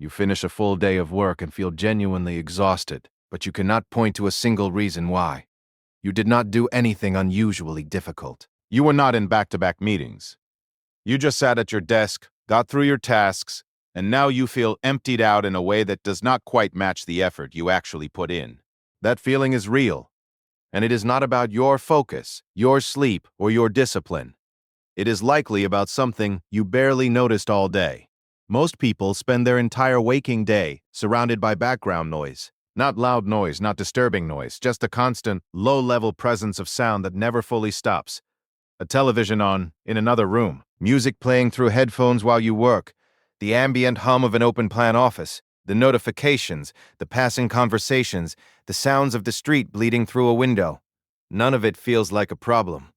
You finish a full day of work and feel genuinely exhausted, but you cannot point to a single reason why. You did not do anything unusually difficult. You were not in back-to-back meetings. You just sat at your desk, got through your tasks, and now you feel emptied out in a way that does not quite match the effort you actually put in. That feeling is real, and it is not about your focus, your sleep, or your discipline. It is likely about something you barely noticed all day. Most people spend their entire waking day surrounded by background noise. Not loud noise, not disturbing noise, just a constant, low-level presence of sound that never fully stops. A television on in another room, music playing through headphones while you work, the ambient hum of an open-plan office, the notifications, the passing conversations, the sounds of the street bleeding through a window. None of it feels like a problem.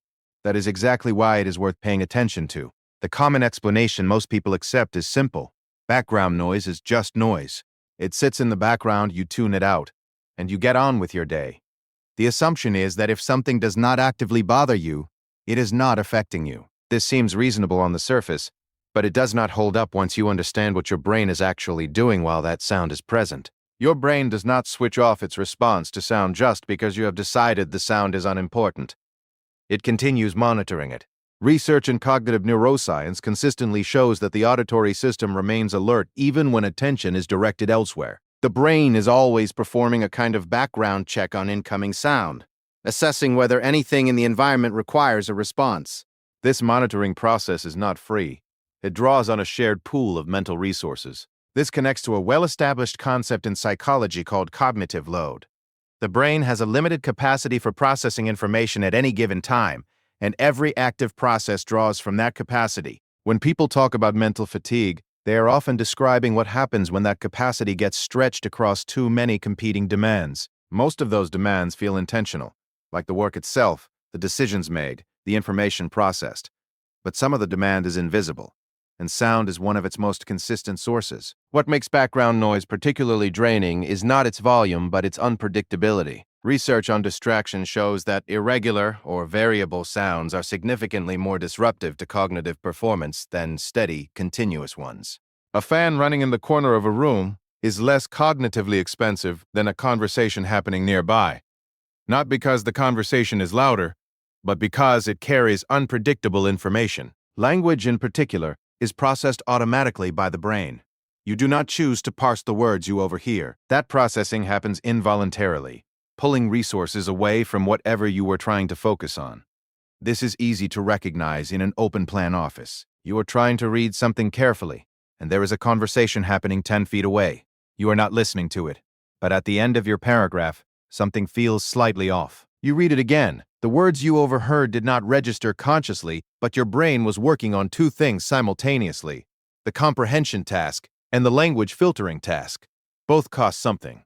That is exactly why it is worth paying attention to. The common explanation most people accept is simple. Background noise is just noise. It sits in the background, you tune it out, and you get on with your day. The assumption is that if something does not actively bother you, it is not affecting you. This seems reasonable on the surface, but it does not hold up once you understand what your brain is actually doing while that sound is present. Your brain does not switch off its response to sound just because you have decided the sound is unimportant. It continues monitoring it. Research in cognitive neuroscience consistently shows that the auditory system remains alert even when attention is directed elsewhere. The brain is always performing a kind of background check on incoming sound, assessing whether anything in the environment requires a response. This monitoring process is not free. It draws on a shared pool of mental resources. This connects to a well-established concept in psychology called cognitive load. The brain has a limited capacity for processing information at any given time, and every active process draws from that capacity. When people talk about mental fatigue, they are often describing what happens when that capacity gets stretched across too many competing demands. Most of those demands feel intentional, like the work itself, the decisions made, the information processed. But some of the demand is invisible, and sound is one of its most consistent sources. What makes background noise particularly draining is not its volume, but its unpredictability. Research on distraction shows that irregular or variable sounds are significantly more disruptive to cognitive performance than steady, continuous ones. A fan running in the corner of a room is less cognitively expensive than a conversation happening nearby. Not because the conversation is louder, but because it carries unpredictable information. Language, in particular, is processed automatically by the brain. You do not choose to parse the words you overhear. That processing happens involuntarily, pulling resources away from whatever you were trying to focus on. This is easy to recognize in an open-plan office. You are trying to read something carefully, and there is a conversation happening 10 feet away. You are not listening to it, but at the end of your paragraph, something feels slightly off. You read it again. The words you overheard did not register consciously, but your brain was working on two things simultaneously: the comprehension task and the language filtering task. Both cost something.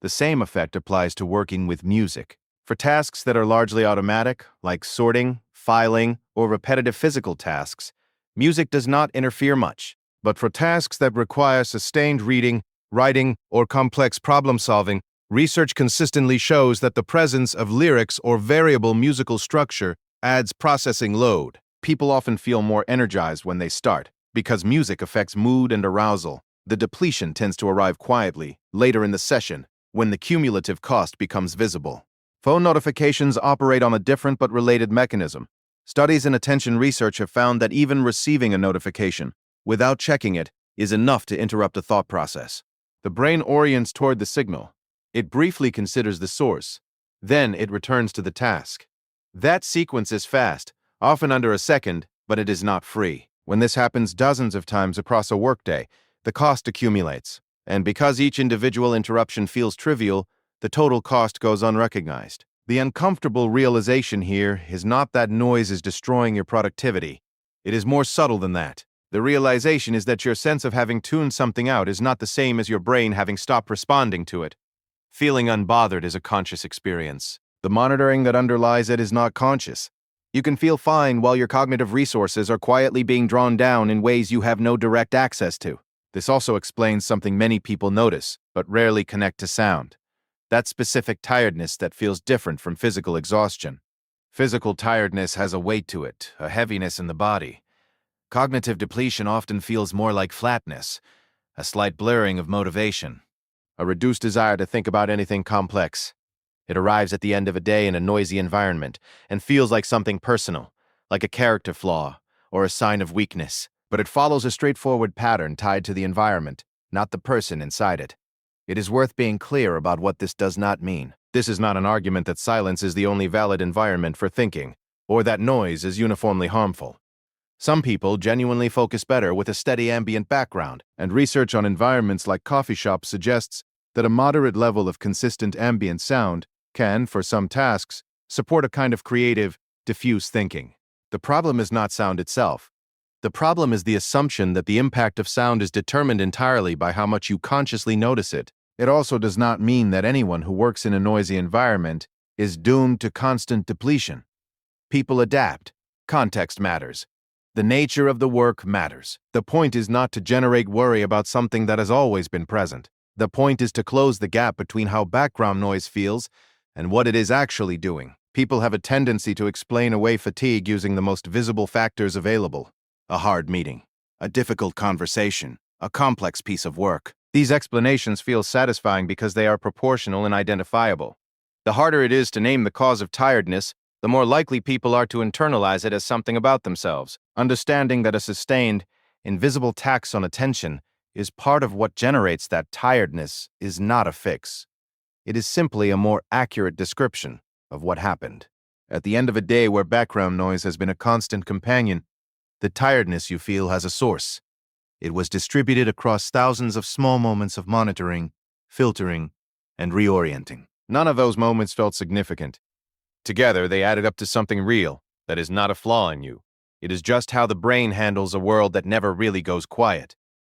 The same effect applies to working with music. For tasks that are largely automatic, like sorting, filing, or repetitive physical tasks, music does not interfere much. But for tasks that require sustained reading, writing, or complex problem-solving, research consistently shows that the presence of lyrics or variable musical structure adds processing load. People often feel more energized when they start, because music affects mood and arousal. The depletion tends to arrive quietly, later in the session, when the cumulative cost becomes visible. Phone notifications operate on a different but related mechanism. Studies in attention research have found that even receiving a notification, without checking it, is enough to interrupt a thought process. The brain orients toward the signal. It briefly considers the source. Then it returns to the task. That sequence is fast, often under a second, but it is not free. When this happens dozens of times across a workday, the cost accumulates. And because each individual interruption feels trivial, the total cost goes unrecognized. The uncomfortable realization here is not that noise is destroying your productivity. It is more subtle than that. The realization is that your sense of having tuned something out is not the same as your brain having stopped responding to it. Feeling unbothered is a conscious experience. The monitoring that underlies it is not conscious. You can feel fine while your cognitive resources are quietly being drawn down in ways you have no direct access to. This also explains something many people notice, but rarely connect to sound. That specific tiredness that feels different from physical exhaustion. Physical tiredness has a weight to it, a heaviness in the body. Cognitive depletion often feels more like flatness, a slight blurring of motivation, a reduced desire to think about anything complex. It arrives at the end of a day in a noisy environment and feels like something personal, like a character flaw or a sign of weakness, but it follows a straightforward pattern tied to the environment, not the person inside it. It is worth being clear about what this does not mean. This is not an argument that silence is the only valid environment for thinking, or that noise is uniformly harmful. Some people genuinely focus better with a steady ambient background, and research on environments like coffee shops suggests that a moderate level of consistent ambient sound can, for some tasks, support a kind of creative, diffuse thinking. The problem is not sound itself. The problem is the assumption that the impact of sound is determined entirely by how much you consciously notice it. It also does not mean that anyone who works in a noisy environment is doomed to constant depletion. People adapt. Context matters. The nature of the work matters. The point is not to generate worry about something that has always been present. The point is to close the gap between how background noise feels and what it is actually doing. People have a tendency to explain away fatigue using the most visible factors available. A hard meeting, a difficult conversation, a complex piece of work. These explanations feel satisfying because they are proportional and identifiable. The harder it is to name the cause of tiredness, the more likely people are to internalize it as something about themselves. Understanding that a sustained, invisible tax on attention is part of what generates that tiredness is not a fix. It is simply a more accurate description of what happened. At the end of a day where background noise has been a constant companion, the tiredness you feel has a source. It was distributed across thousands of small moments of monitoring, filtering, and reorienting. None of those moments felt significant. Together, they added up to something real that is not a flaw in you. It is just how the brain handles a world that never really goes quiet.